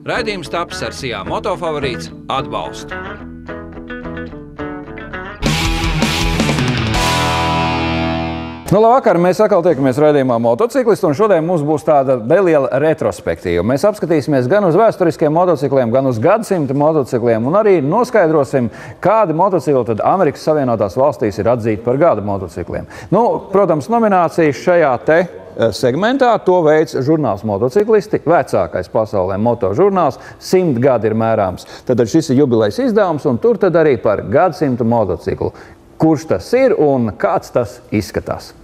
Raidījums taps ar Sijā Motofavorīts atbalstu. Labvakar, mēs atkal tiekamies raidījumā Motociklisti, un šodien mums būs tāda neliela retrospektīva. Mēs apskatīsimies gan uz vēsturiskiem motocikliem, gan uz gadsimta motocikliem, un arī noskaidrosim, kādi motocikli tad Amerikas Savienotās valstīs ir atzīti par gada motocikliem. Protams, nominācijas šajā segmentā to veids žurnāls Motociklisti, vecākais pasaulē motožurnāls, 100 gadi ir mērāms. Tad šis ir jubilejas izdevums, un tur tad arī par gadsimta motociklu. Kurš tas ir un kāds tas izskatās?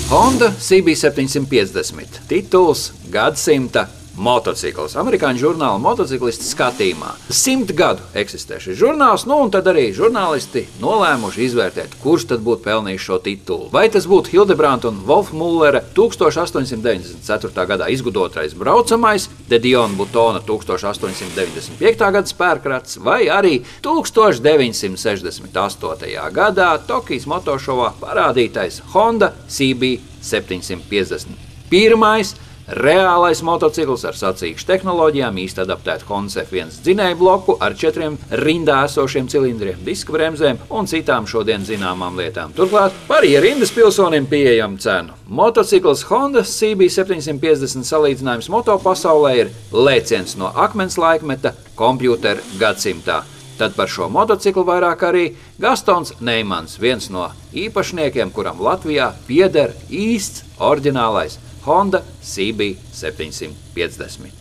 Honda CB750, tituls gadsimta motocikls. Amerikāņu žurnāla Motociklisti skatījumā. 100 gadu eksistē šis žurnāls, un tad arī žurnālisti nolēmuši izvērtēt, kurš tad būtu pelnījis šo titulu. Vai tas būtu Hildebrandta un Wolfmullera 1894. gadā izgudrotais braucamais, De Dion Butona 1895. gada spērkrats, vai arī 1968. gadā Tokijas motošovā parādītais Honda CB750. Pirmais reālais motocikls ar sacīkšu tehnoloģijām, īsti adaptētu Honda F1 dzinēju bloku ar 4 rindā esošiem cilindriem, diska bremzēm un citām šodien zināmām lietām. Turklāt par ierindas pilsonim pieejamu cenu. Motocikls Honda CB750 salīdzinājums moto pasaulē ir lēciens no akmens laikmeta kompjūtera gadsimtā. Tad par šo motociklu vairāk arī Gastons Neimans, viens no īpašniekiem, kuram Latvijā pieder īsts oriģinālais Honda CB750.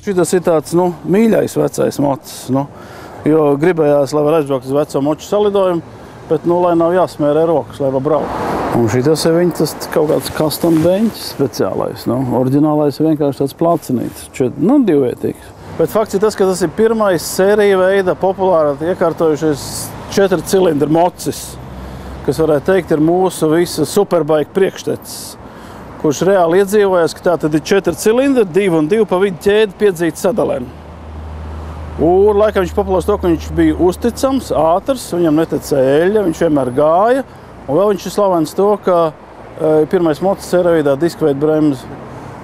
Šitas ir tāds, mīļais vecais mocis, jo gribējās, lai var aizbraukt uz veco moču salidojumu, bet, lai nav jāsmērē rokas, lai var braukt. Un šitas ir tas kaut kāds custom beņķis speciālais, oriģinālais ir vienkārši tāds placinīts, divvietīgs. Bet fakts ir tas, ka tas ir pirmais sērija veida populāri iekārtojušies 4 cilindru mocis, kas varētu teikt ir mūsu visa superbike priekštecis, kurš reāli iedzīvojas, ka tā tad ir 4 cilindri, 2 un 2 pa vidu ķēdi piedzīti sadalēm. Un laikam viņš populārs to, ka viņš bija uzticams, ātrs, viņam netecēja eļļa, viņš vienmēr gāja. Un vēl viņš ir slavens to, ka pirmais mocis sērveidā diskveida bremzi.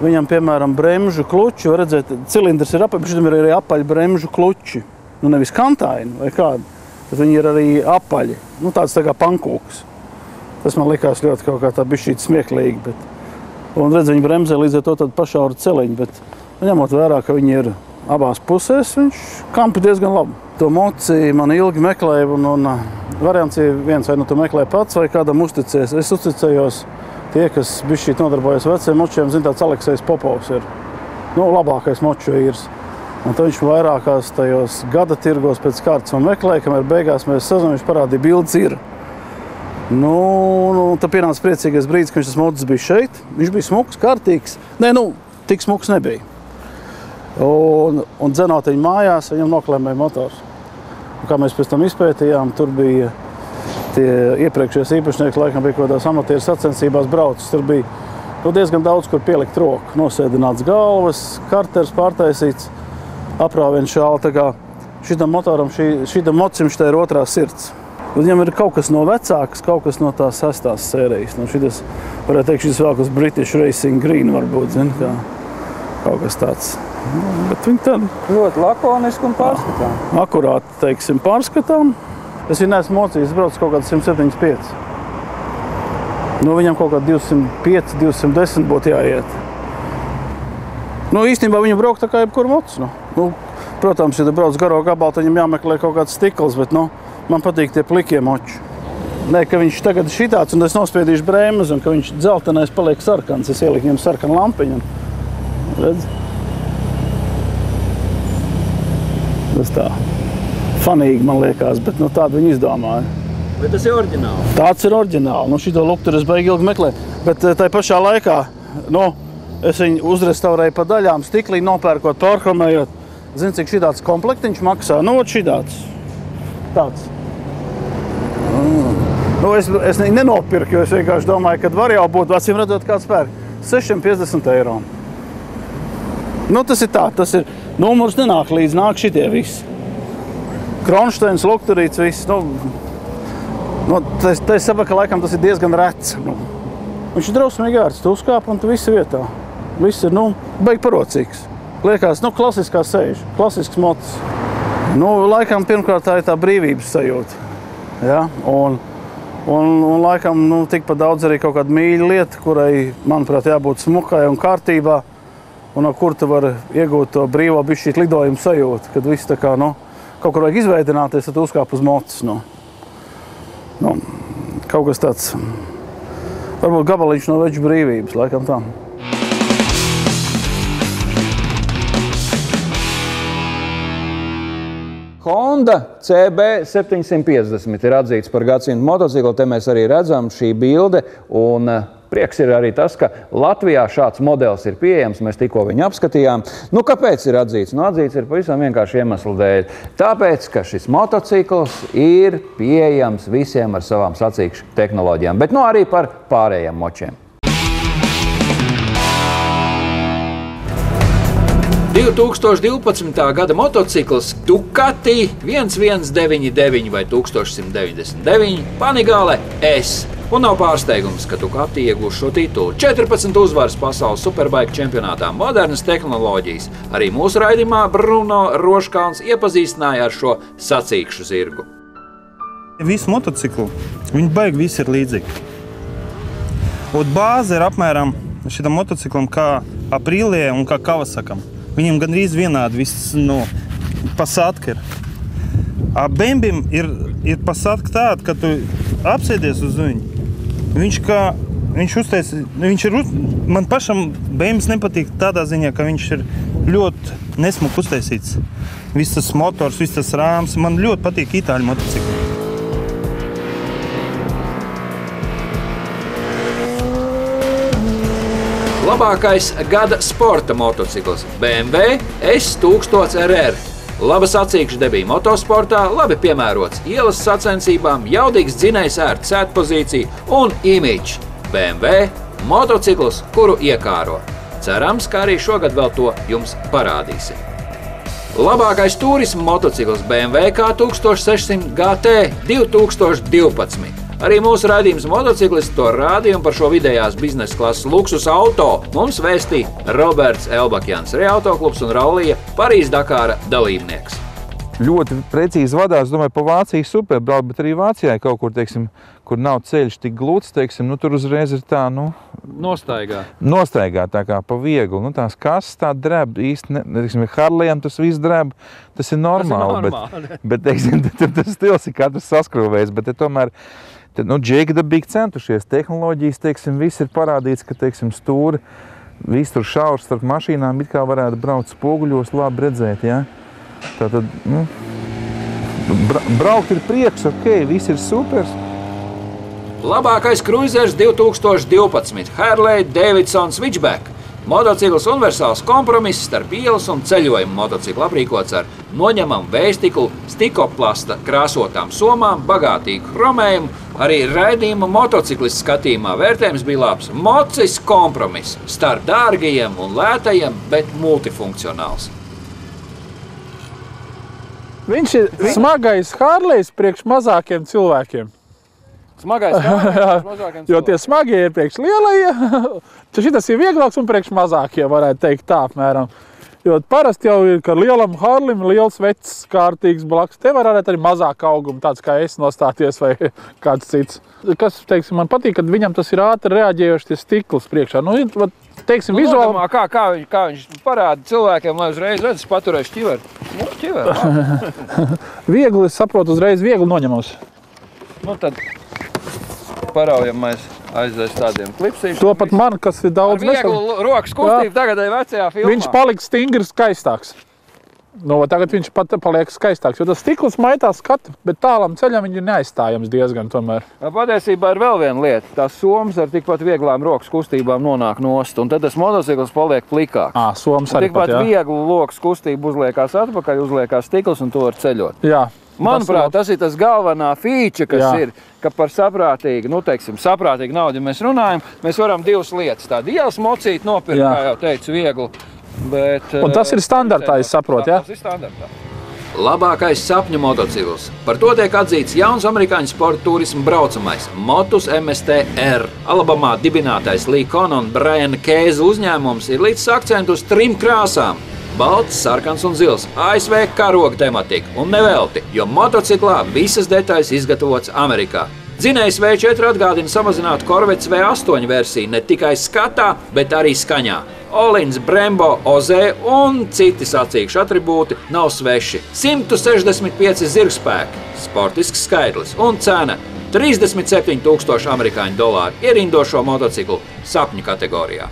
Viņam, piemēram, bremžu kluči, var redzēt, cilindrs ir apaļ, bet šitam ir arī apaļi bremžu kluči. Nevis kantaini vai kādi, bet viņi ir arī apaļi. Tāds tā kā pankūks. Tas man likās ļoti kaut kā tā bišķīt smieklīgi, bet... Un redz, viņi bremzē līdz ar to tādu pašauru celiņu, bet ņemot vērā, ka viņi ir abās pusēs, viņš kampi diezgan labi. To moci man ilgi meklēja, un variants ir viens, vai tu meklē pats, vai kādam uzticies. Es uzticējos tie, kas bišķīt nodarbojas veciem močiem, zin, tāds Aleksejs Popovs ir, labākais moču vīrs. Un tad viņš vairākās tajos gada tirgos pēc kārtas man meklēja, kamēr beigās mēs sazināmies, parādīja bildes ir. Tad pienāca priecīgais brīdis, ka viņš tas mocis bija šeit. Viņš bija smuks, kārtīgs. Tik smuks nebija. Un dzenotiņu mājās viņam noklēmēja motors. Un kā mēs pēc tam izpētījām, tur bija tie iepriekšējais īpašnieks, laikam bija kaut kādās amatieru sacensībās braucis. Tur bija diezgan daudz, kur pielikt roku. Nosēdināts galvas, karters pārtaisīts, aprāviens šāli. Tā kā šitam motoram, šitam mocim šitā ir otrā sirds. Viņam ir kaut kas no vecākas, kaut kas no tās 6. sērijas. Šitas, varētu teikt, šis vēl kas British Racing Green varbūt, kaut kas tāds. Bet viņi tad... Ļoti lakoniski un pārskatām. Akurāti, teiksim, pārskatām. Es viņu neesmu mocījis, es braucu kaut kāds 175. Viņam kaut kāds 205, 210 būtu jāiet. Īstenībā viņu braukt tā kā jebkur mocis. Protams, ja tu brauc garo gabalu, tad viņam jāmeklē kaut kāds stikls, bet, man patīk tie plikie moči. Ka viņš tagad ir šitāds, un es nospiedīšu brēmas, un ka viņš dzeltenais paliek sarkans. Es ieliku viņam sarkanu lampiņu. Redz? Tas tā fanīgi, man liekas, bet tādu viņi izdomāja. Bet tas ir oriģināli? Tāds ir oriģināli. Šito luktu es baigi ilgi meklēju. Bet tai pašā laikā, es viņu uzrestaurēju pa daļām, stiklī nopērkot, pārkromējot. Zini, cik šitāds komplektiņš maksā? Šitāds. Tāds. Es nenopirku, jo es vienkārši domāju, ka var jau būt, acīm redzot, kāds pērk. 650 eiro. Tas ir tā, tas ir, numurs nenāk līdz, nāk šitie visi. Kronšteins, lukturīts, viss. Es saprotu, ka laikam tas ir diezgan rets. Viņš ir drausmīgi ērts, tu uzkāp un tu visi vietā. viss ir, beig parocīgs. Liekas, klasiskā sēž, klasisks motos. Laikam pirmkārt tā ir tā brīvības sajūta. Ja? Un laikam, tikpat daudz arī kaut kāda mīļa lieta, kurai, manuprāt, jābūt smukai un kārtībā, un no kur tu vari iegūt to brīvo bišķīt lidojumu sajūtu, kad viss tā kā, kaut kur vajag izveidināties, tad uzkāp uz motos. Kaut kas tāds, varbūt gabaliņš no veču brīvības, laikam tā. Honda CB 750 ir atzīts par gadsimtu motociklu. Te mēs arī redzam šī bilde. Un prieks ir arī tas, ka Latvijā šāds modelis ir pieejams. Mēs tikko viņu apskatījām. Kāpēc ir atzīts? Atzīts ir pavisam vienkārši iemeslu dēļ. Tāpēc, ka šis motocikls ir pieejams visiem ar savām sacīkšu tehnoloģijām, bet arī par pārējiem močiem. 2012. gada motocikls Ducati 1199 vai 1199 Panigale S. Un nav pārsteigums, ka Ducati iegūs šo titulu. 14 uzvaras pasaules superbike čempionātā, modernas tehnoloģijas. Arī mūsu raidījumā Bruno Roškalns iepazīstināja ar šo sacīkšu zirgu. Visu motociklu, viņi baigi visi ir līdzīgi. Un bāze ir apmēram šitam motociklam kā Aprilie un kā Kawasakam. Viņiem gandrīz vienādi viss, pasatka ir. Bembim ir pasatka tāda, ka tu apsēdies uz viņu. Man pašam Bembis nepatīk tādā ziņā, ka viņš ir ļoti nesmuki uztaisīts. Viss tas motors, viss tas rāms. Man ļoti patīk itāļu motocikli. Labākais gada sporta motocikls BMW S1000RR. Laba sacīkšu debija motosportā, labi piemērots ielas sacensībām, jaudīgs dzinējs ērta sētpozīcija un imidžs. BMW motocikls, kuru iekāro. Cerams, ka arī šogad vēl to jums parādīsim. Labākais turisma motocikls BMW K1600 GT 2012. Arī mūsu raidījums motociklists to rādījumu par šo vidējās biznesa klases luksus auto mums vēstīja Roberts Elbakjans, Reautoklubs un Rallija Parīz-Dakāra dalībnieks. Ļoti precīzi vadās, domāju, pa Vāciju superbraukt, bet arī Vācijā kaut kur, kur nav ceļš tik glūts, tur uzreiz ir tā, Nostaigā tā kā pa vieglu. Tās kases tā dreb, īsti, Harlejam tas viss dreb, tas ir normāli. Bet tas stils ir katrs saskrūvējis, bet tomēr Džeki dabīgi centušies. Tehnoloģijas, viss ir parādīts, ka, stūri, viss tur šaurs starp mašīnām, it kā varētu braukt spoguļos, labi redzēt, ja? Tātad, braukt ir prieks, viss ir super. Labākais kruzers 2012 Harley Davidson Switchback. Motocikls universāls kompromiss starp ielas un ceļojumu motociklu aprīkots ar noņemamu vējstiklu, stikoplasta krāsotām somām, bagātīgu chromējumu. Arī raidījuma motociklistu skatījumā vērtējums bija labs. Mocis kompromiss starp dārgajiem un lētajiem, bet multifunkcionāls. Viņš ir smagais Harlejs priekš mazākiem cilvēkiem. Smagais priekš mazākiem cilvēkiem. Jo tie smagie ir priekš lielajiem, šitas ir vieglāks un priekš mazākiem, varētu teikt tā apmēram. Jo parasti jau ir, ka lielam Harlim liels vecs kārtīgs blaks. Te varētu arī mazāk auguma, tāds kā es nostāties vai kāds cits. Kas, man patīk, kad viņam tas ir ātri reaģējoši tie stikls priekšā. Vizuāli... Kā viņš parāda cilvēkiem, lai uzreiz redz, paturēšu ķiveru. Ķiveru. Viegli, es saprotu, uzreiz viegli noņemos. Tad paraujamais aizies tādiem klipsīšiem. To pat man, kas ir daudz nesam. Ar vieglu rokas kustību tagadai vecajā filmā. Viņš paliks stingri skaistāks. Tagad viņš pat paliek skaistāks, jo tas stikls maitās skatu, bet tālam ceļam viņi ir neaizstājams diezgan tomēr. Patiesībā ir vēl viena lieta. Tās somas ar tikpat vieglām rokas kustībām nonāk nost, un tad tas motocikls paliek plikāks. Somas arī pat, jā. Tikpat vieglu rokas kustību uzliekās atpakaļ, uzliekās stikls un to var ceļot. Jā. Manuprāt, tas ir tas galvenā fīča, kas ir, ka par saprātīgu, saprātīgu naudu, ja mēs runājam, mēs varam divas lietas. Tādu ielas mocīt nopirkt, kā jau teicu, vieglu. Bet, un tas ir standartā, es saprotu, jā? Tas ir standartā. labākais sapņu motocikls. Par to tiek atzīts jauns amerikāņu sporta turisma braucamais Motus MST-R. Alabamā dibinātais Lee Conon Brian Case uzņēmums ir līdz akcentu uz 3 krāsām. Balts, sarkans un zils, ASV karoga tematika un nevelti, jo motociklā visas detaļas izgatavots Amerikā. Dzinējs V4 atgādina samazinātu Corvettes V8 versiju ne tikai skatā, bet arī skaņā. Olins, Brembo, Ozē un citi sacīkšu atribūti nav sveši. 165 zirgspēki, sportisks skaitlis un cena – 37,000 amerikāņu dolāru ierindošo motociklu sapņu kategorijā.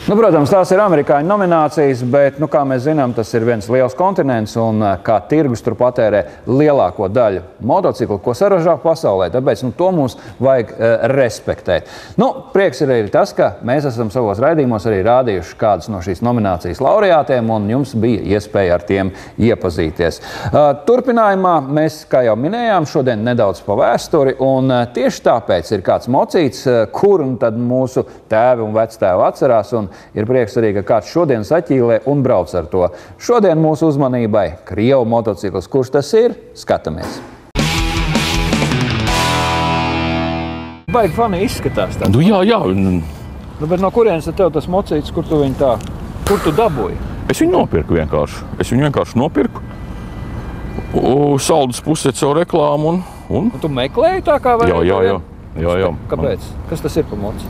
Protams, tās ir amerikāņu nominācijas, bet, kā mēs zinām, tas ir viens liels kontinents un kā tirgus tur patērē lielāko daļu motociklu, ko saražā pasaulē. Tāpēc to mums vajag respektēt. Prieks ir arī tas, ka mēs esam savos raidījumos arī rādījuši kādus no šīs nominācijas laureātiem, un jums bija iespēja ar tiem iepazīties. Turpinājumā mēs, kā jau minējām, šodien nedaudz pa vēsturi, un tieši tāpēc ir kāds mocīts, kuru tad mūsu tēvi un vectēvi atcerās, un ir prieks arī, ka kāds šodien saķīlē un brauc ar to. Šodien mūsu uzmanībai Krievu motocikls. Kurš tas ir? Skatāmies. Baigi fani izskatās tā. Jā. Bet no kurienes tev tas mocīts, kur tu viņu tā, kur tu dabūji? Es viņu nopirku vienkārši. Es viņu vienkārši nopirku. Saldus pusē caur reklāmu un... Tu meklēji tā kā vai? Jā. Kāpēc? Kas tas ir pa moci?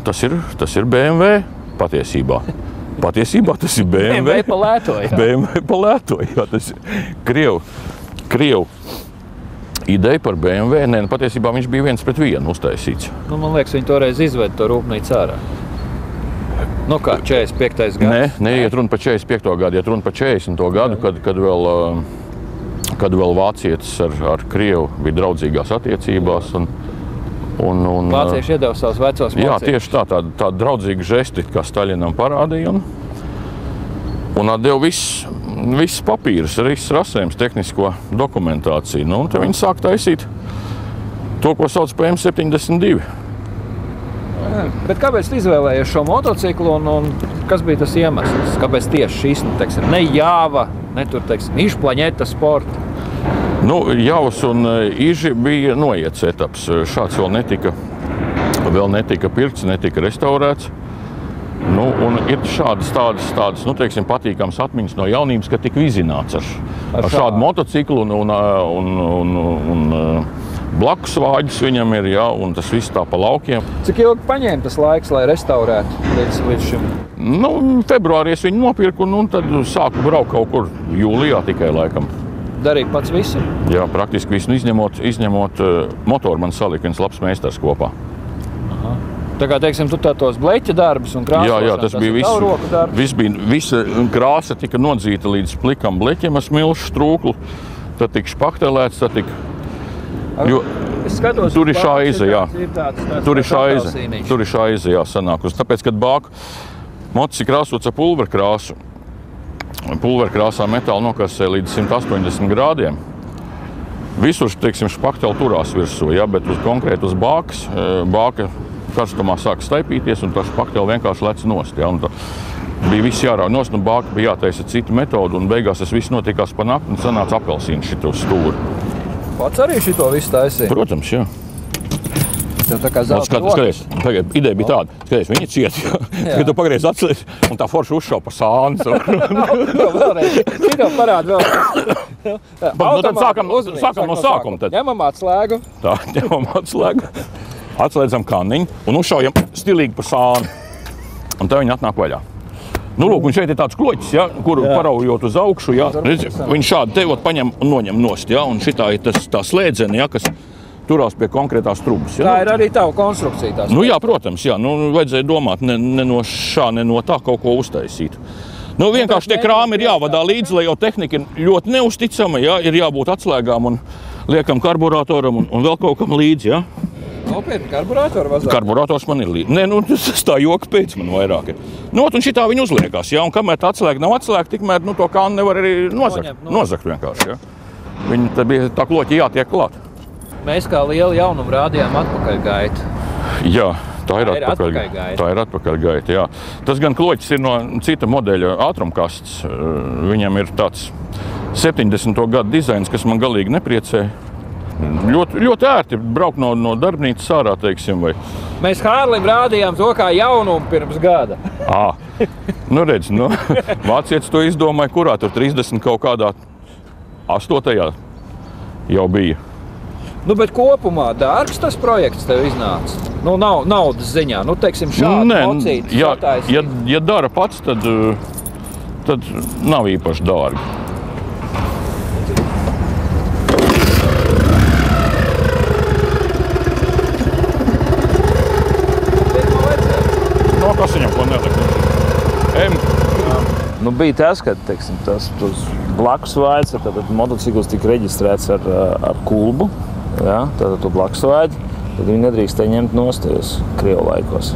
Tas ir BMW patiesībā. Patiesībā tas ir BMW. BMW pa lēto, jā. BMW pa lēto, jā. Tas ir Krievu ideja par BMW. Nē, patiesībā viņš bija 1:1 uztaisīts. Man liekas, viņi toreiz izveda to rūpnīcu ārā. Kā 45. gads? Nē, iet runa par 45. gadu, iet runa par 40. gadu, kad vēl vācietis ar Krievu bija draudzīgās attiecībās. Vācieši iedeva savus vecos mocītus. Jā, tieši tā draudzīga žesti, kā Staļinam parādīja. Un atdeva viss papīrus, viss rasējums, tehnisko dokumentāciju. Un te viņi sāk taisīt to, ko sauc par M72. Bet kāpēc tu izvēlējies šo motociklu un kas bija tas iemesls? Kāpēc tieši šis, ne Jāva, ne tur, Išplaņeta sporta? Javas un Iži bija noiets etaps. Šāds vēl netika pirkts, netika restaurēts. Un ir šādas tādas patīkamas atmiņas no jaunības, ka tika vizināts ar šādu motociklu un blakus vāģis viņam ir, jā, un tas viss tā pa laukiem. Cik ilgi paņēma tas laiks, lai restaurētu līdz šim? Februārī es viņu nopirku un tad sāku braukt kaut kur jūlijā tikai laikam. Darīja pats visu? Jā, praktiski visu, izņemot motoru man salika viens labs meistars kopā. Aha. Tā kā, tu tos bleķa darbus un krāsošanu, jā, tas bija tavu roku darbs? Visa krāsa tika nodzīta līdz plikam bleķiem ar smilšu strūklu, tad tika špaktelēts, tad tika... Es skatos, tur ir šaize, jā. Tur ir šaize, jā, sanākus. Tāpēc, kad bāk mocis ir krāsots ar pulverkrāsu, pulverkrāsā metālu nokasē līdz 180 grādiem. Visur, špakteli turās virsū, ja, bet konkrēti uz bāka karstumā sāk staipīties un tā špakteli vienkārši lec nost. Ja, bija viss jārauj nost, un bāka bija jātaisa citu metodu, un beigās tas viss notikās pa nakti un sanāca apelsīnu šito stūri. Pats arī šito visu taisīja? Protams, jā. Tev tā kā zelta rokas. Ideja bija tāda, skaties, viņi ciet, kad tu pagriez atslēs un tā forša uzšauj pa sānu. Vēlreiz, šito parāda vēl. Tad sākam no sākuma. Ņemam atslēgu. Tā, ņemam atslēgu, atslēdzam kanniņu un uzšaujam stilīgi pa sānu. Un tā viņi atnāk vaļā. Lūk, un šeit ir tāds kloķis, ja, kuru paraujot uz augšu, ja, viņš šādi te paņem un noņem nost, ja, un šitā ir tā slēdzene, ja, kas turās pie konkrētās trubas. Ja? Tā ir arī tava konstrukcija. Tās jā, protams, jā. Vajadzēja domāt ne no šā, ne no tā kaut ko uztaisīt. Vienkārši tie krāmi ir jāvadā līdzi, lai jau tehnika ir ļoti neusticama, ja? Ir jābūt atslēgām un liekam karburatoram un vēl kaut kam līdzi. Ja? Nopietni, karburātoru vazā? Karburators man ir līdzi. Nē, tas tā joka pēc man vairāk ir. Un šitā viņi uzliekās, ja? Un kamēr tā atslēga nav atslēga, tikmēr to kānu nevar arī nozakt vienkārši. Ja? Viņi tad bija tā kloķi jātiek klāt. Mēs kā lielu jaunumu rādījām atpakaļ gaitu. Jā, Tā ir atpakaļgaita, jā. Tas gan kloķis ir no cita modeļa ātrumkasts. Viņam ir tāds 70. gadu dizains, kas man galīgi nepriecē. Ļoti ērti braukt no darbnīcas ārā, teiksim, vai. Mēs Hārlim rādījām to kā jaunumu pirms gada. Nu redz, vācietis to izdomāja, kurā tur 30 kaut kādā 8. jau bija. Nu, bet kopumā dārgs tas projekts tev iznāca? Nu, nav naudas ziņā. Nu, teiksim, šādi mocīti sataisīt. Ja dara pats, tad nav īpaši dārgi. Kas viņam ko nedara? Nu, bija tas, ka tas blakus vaids, tad motocikls tika reģistrēts ar kulbu. Ja, tad tu blakus vaidi, tad viņi nedrīkstēja ņemt nostājos Krievu laikos.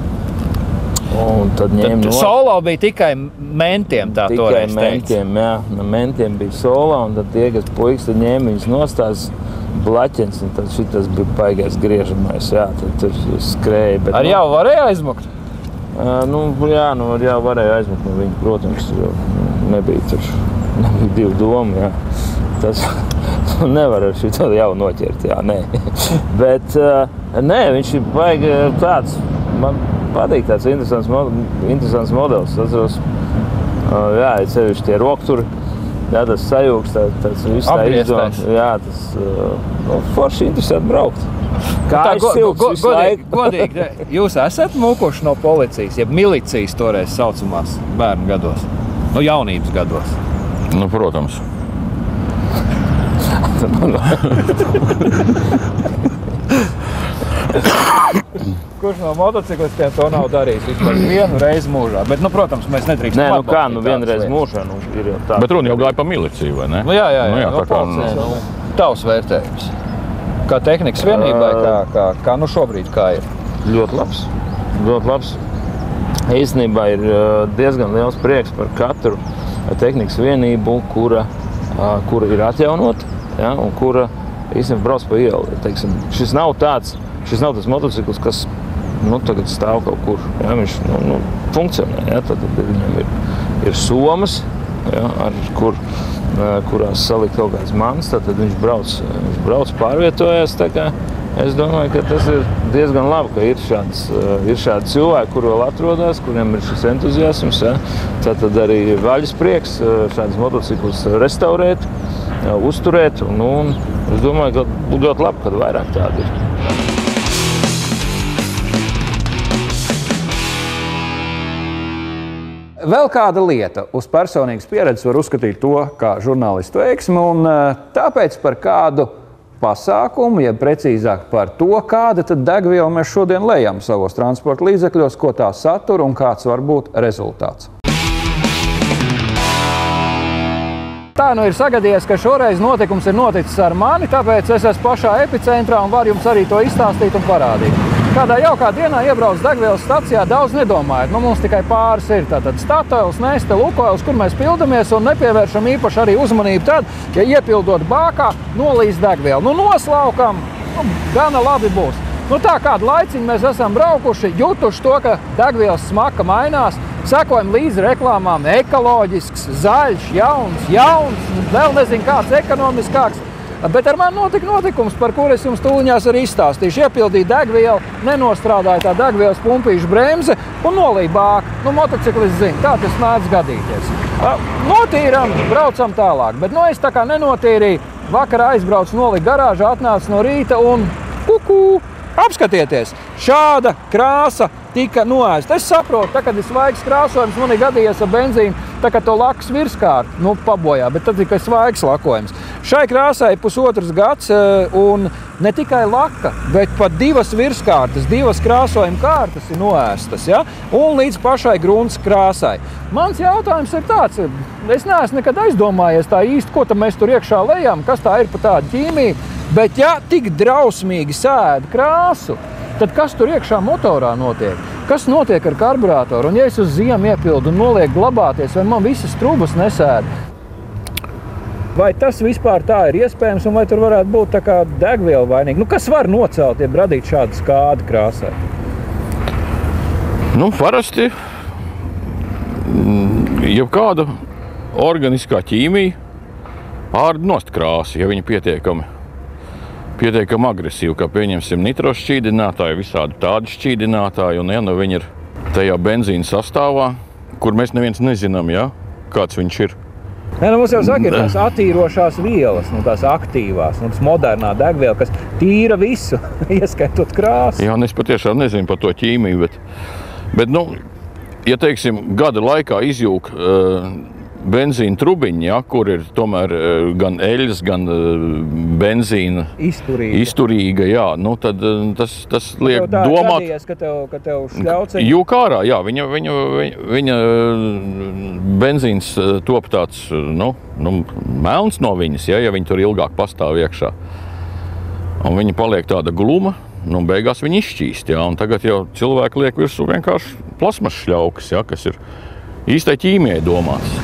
Un tad ņēma no... Solo bija tikai mentiem, tā toreiz teikts. Tikai mentiem, jā. Mentiem bija solo, un tad tie, kas puikas, tad ņēma viņas nostājos blaķens, un tad šitas bija baigais griežamais, jā, tad tur skrēja. Bet, ar jau varēja aizmukt? Ar jau varēja aizmukt no viņa, protams, jo nebija divu domu, jā. Tas nevar ar šito jau noķert, jā, nē. Bet, nē, viņš ir baigi tāds, man patīk tāds interesants modelis. Atceros, jā, ir sevišķi tie rokturi, jā, tas sajūgs, tāds viss tā izdomās. Jā, tas forši interesanti braukt. Godīgi, jūs esat mūkuši no policijas, jeb milicijas toreiz saucamās bērnu gados, no jaunības gados? Nu, protams. Kurš no motociklistiem to nav darījis vispār vienu reizi mūžā? Bet, protams, mēs nedrīkstam atbalstīt. Nē, kā, vienreiz mūžā ir jau tā. Bet runa jau gāja pa miliciju, vai ne? Nu, jā, no policijas. Tavs vērtējums. Kā tehnikas vienībai, kā šobrīd kā ir? Ļoti labs. Īstenībā ir diezgan liels prieks par katru tehnikas vienību, kura ir atjaunota, ja, un kura īstenībā brauc pa ielu. Teiksim, šis nav tas motocikls, kas tagad stāv kaut kur. Ja, viņš funkcionē. Ja, tad viņam ir somas, ja, kurās salikt kaut kāds mans, tad viņš brauc pārvietojas. Es domāju, ka tas ir diezgan labi, ka ir šādi cilvēki, kur vēl atrodas, kuriem ir šis entuziasms. Ja. Tad arī vaļas prieks šādus motociklus restaurēt, uzturēt. Un es domāju, ka būtu ļoti labi, kad vairāk tādi ir. Vēl kāda lieta. Uz personīgas pieredzes var uzskatīt to kā žurnālistu veiksmi, un tāpēc par kādu pasākumu, ja precīzāk par to, kāda tad degviela mēs šodien lejam savos transporta līdzekļos, ko tā satura un kāds var būt rezultāts. Tā nu ir sagadījies, ka šoreiz notikums ir noticis ar mani, tāpēc es esmu pašā epicentrā un varu jums arī to izstāstīt un parādīt. Kādā jaukā dienā iebrauc degvielas stacijā, daudz nedomājot. Mums tikai pāris ir. Tātad Statoils, Neste, Lukoils, kur mēs pildamies un nepievēršam īpaši arī uzmanību tad, ja iepildot bākā, nolīst degvielu. Noslaukam, gana labi būs. Tā kādu laiciņu mēs esam braukuši, jutuši to, ka degvielas smaka mainās, sekojam līdzi reklāmām ekoloģisks, zaļš, jauns, vēl nezinu kāds ekonomiskāks. Bet ar mani notika notikums, par kuru es jums tūliņās arī izstāstīšu. Iepildīja degvielu, nenostrādāja tā degvielas pumpīša bremze un nolīja bāku. Motociklists zina, tā tas mēdz gadīties. Notīram, braucam tālāk, bet es tā kā nenotīrīju. Vakarā aizbraucu, nolika garāžā, atnācu no rīta un apskatieties, šāda krāsa tika noēsta. Es saprotu, tā, kad ir svaigs krāsojums, man ir gadījies ar benzīnu, tā kā to lakas virskārtu pabojā, bet tad tikai svaigs lakojums. Šai krāsai ir pusotrs gads, un ne tikai laka, bet pat divas virskārtas, divas krāsojuma kārtas ir noēstas, ja? Un līdz pašai grunts krāsai. Mans jautājums ir tāds, es neesmu nekad aizdomājies tā īsti, ko tam mēs tur iekšā lejam, kas tā ir pa tādu ķīmiju, bet ja tik drausmīgi sēda krāsu, tad kas tur iekšā motorā notiek? Kas notiek ar karburātoru? Un ja es uz ziemu iepildu un nolieku glabāties, vai man visas trubas nesēda? Vai tas vispār tā ir iespējams, un vai tur varētu būt tā kā degviela vainīga? Kas var nocelt, ja radīt šādu skādi krāsai? Nu, parasti jebkāda organiskā ķīmija ārda nost krāsu, ja viņi pietiekami agresīvi, kā pieņemsim nitros šķīdinātāji, visādi tādi šķīdinātāji, un ja nu viņi ir tajā benzīna sastāvā, kur mēs neviens nezinām, ja, kāds viņš ir. Nē, nu mums jau saka, ir tās attīrošās vielas, nu tās aktīvās, nu tas modernā degviela, kas tīra visu, ieskaitot krāsu. Jā, es patiešām nezinu par to ķīmiju, bet nu, ja teiksim, gada laikā izjūg benzīna trubiņi, ja, kur ir tomēr gan eļas, gan benzīna izturīga, jā, nu tad tas liek domāt. Gadījies, ka tev šļauciņi? Jūk ārā, jā, viņa benzīns top tāds, nu, melns no viņas, ja viņa tur ilgāk pastāv iekšā. Un viņa paliek tāda gluma, nu, beigās viņa izšķīst, jā, un tagad jau cilvēki liek virsū vienkārši plasmas šļaukas, ja, kas ir īstai ķīmijai domāts.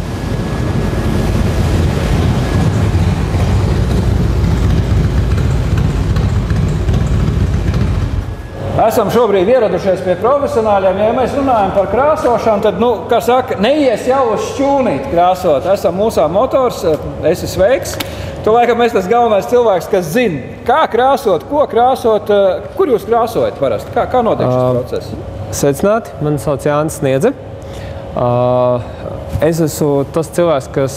Esam šobrīd ieradušies pie profesionāļiem. Ja mēs runājam par krāsošanu, tad, nu, kā saka, neies jau uz šķūnīt krāsot. Esam mūsā motors, esi sveiks. Tu laikam esi tas galvenais cilvēks, kas zina, kā krāsot, ko krāsot. Kur jūs krāsojat parasti? Kā notiek šis process? Sveicināti, mani sauc Jānis Sniedze. Es esmu tas cilvēks, kas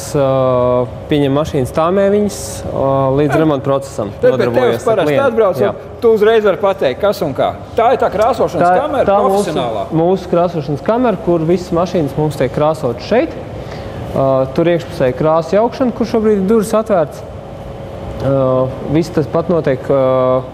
pieņem mašīnas tāmēviņas līdz remonta procesam. Tad pie tevis parasti atbrauc, un tu uzreiz vari pateikt, kas un kā. Tā ir tā krāsošanas kamera, profesionālā. Mūsu krāsošanas kamera, kur visas mašīnas mums tiek krāsotas šeit. Tur iekšpusē ir krāsu jaukšana, kur šobrīd ir durvis atvērts. Viss tas pat notiek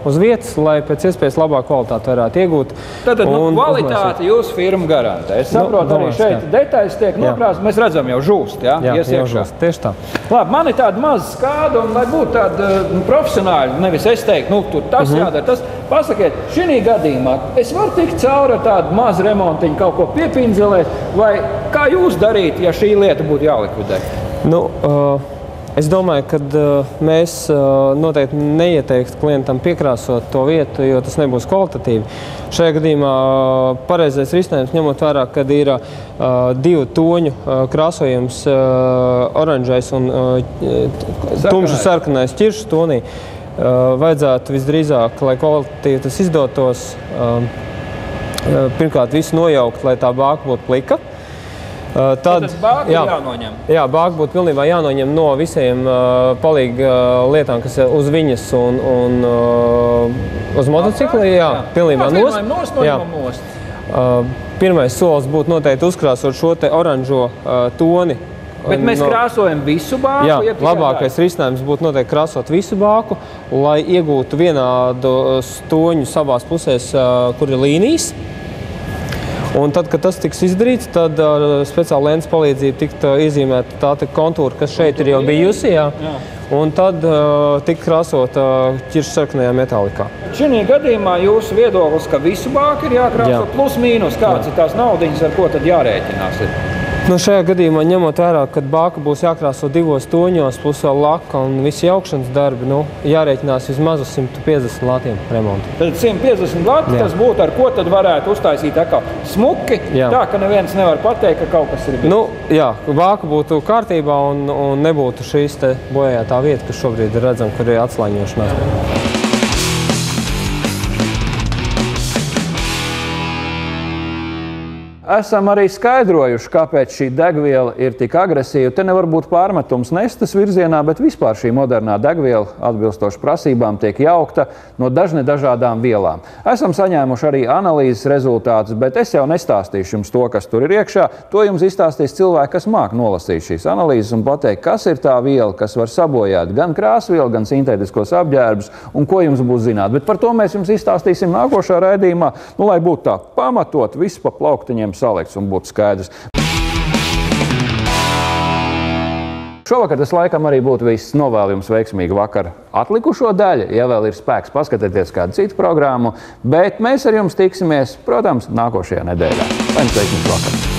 uz vietas, lai pēc iespējas labāku kvalitāti varētu iegūt. Tad kvalitāti jūsu firma garantē. Es saprotu, arī šeit detaļas tiek nokrāstas. Mēs redzam, jau žūst, jā? Jā, jau žūst, tieši tā. Labi, man ir tāda maza skāda, un lai būtu tāda profesionāļa, nevis es teiktu, nu, tur tas jādara, tas. Pasakiet, šī gadījumā es varu tikt cauri ar tādu mazu remontiņu, kaut ko piepinzelēt, vai kā jūs darīt, ja šī lieta būtu jālikvidē? Nu, es domāju, ka mēs noteikti neieteiktu klientam piekrāsot to vietu, jo tas nebūs kvalitatīvi. Šajā gadījumā pareizais risinājums, ņemot vērā, kad ir divu toņu krāsojums, oranžais un tumši sarkanais ķiršu tonī, vajadzētu visdrīzāk, lai kvalitatīvi tas izdotos, pirmkārt visu nojaukt, lai tā bāka būtu plika. Tad bāka ir jānoņem? Jā, bāka būtu pilnībā jānoņem no visiem palīga lietām, kas ir uz viņas un uz motocikla. Jā, pilnībā nost. Pirmais solis būtu noteikti uzkrāsot šo te oranžo toni. Bet mēs krāsojam visu bāku? Jā, labākais risinājums būtu noteikti krāsot visu bāku, lai iegūtu vienādu toņu savās pusēs, kur ir līnijas. Un tad, kad tas tiks izdarīts, tad ar speciālu lentes palīdzību tikt iezīmēta tā kontūra, kas šeit ir jau bijusi, jā. Un tad tikt krāsot ķiršu sarkanajā metālikā. Šī gadījumā jūsu viedoklis, ka visu bāku ir jākrāso plus mīnus, kāds ir tās naudiņas, ar ko tad jārēķinās? Nu, šajā gadījumā, ņemot vērā, kad bāka būs jākrāso divos toņos, plus vēl laka un visi jaukšanas darbi, nu, jārēķinās vismaz uz 150 latiem remontu. Tad 150 lati, tas būtu, ar ko tad varētu uztaisīt atkal smuki, tā, ka neviens nevar pateikt, ka kaut kas ir bijis. Nu, jā, bāka būtu kārtībā un nebūtu šīs te bojājātā vieta, kas šobrīd ir redzama, kur ir atslāņošanās. Esam arī skaidrojuši, kāpēc šī degviela ir tik agresīva. Te nevar būt pārmetums nestas virzienā, bet vispār šī modernā degviela atbilstoši prasībām tiek jaukta no dažādām vielām. Esam saņēmuši arī analīzes rezultātus, bet es jau nestāstīšu jums to, kas tur ir iekšā. To jums izstāstīs cilvēki, kas māk nolasīt šīs analīzes un pateikt, kas ir tā viela, kas var sabojāt gan krāsvielu, gan sintētiskos apģērbus un ko jums būs zināt. Bet par to mēs jums izstāstīsim nākošā raidījumā, nu, lai būtu tā pamatot, visu pa plauktiņiem salikts un būtu skaidrs. Šovakar tas laikam arī būtu viss. Novēlu jums veiksmīgu vakaru atlikušo daļu. Ja vēl ir spēks, paskatieties kādu citu programmu. Bet mēs ar jums tiksimies, protams, nākošajā nedēļā. Lai jums veiksmīgs vakars!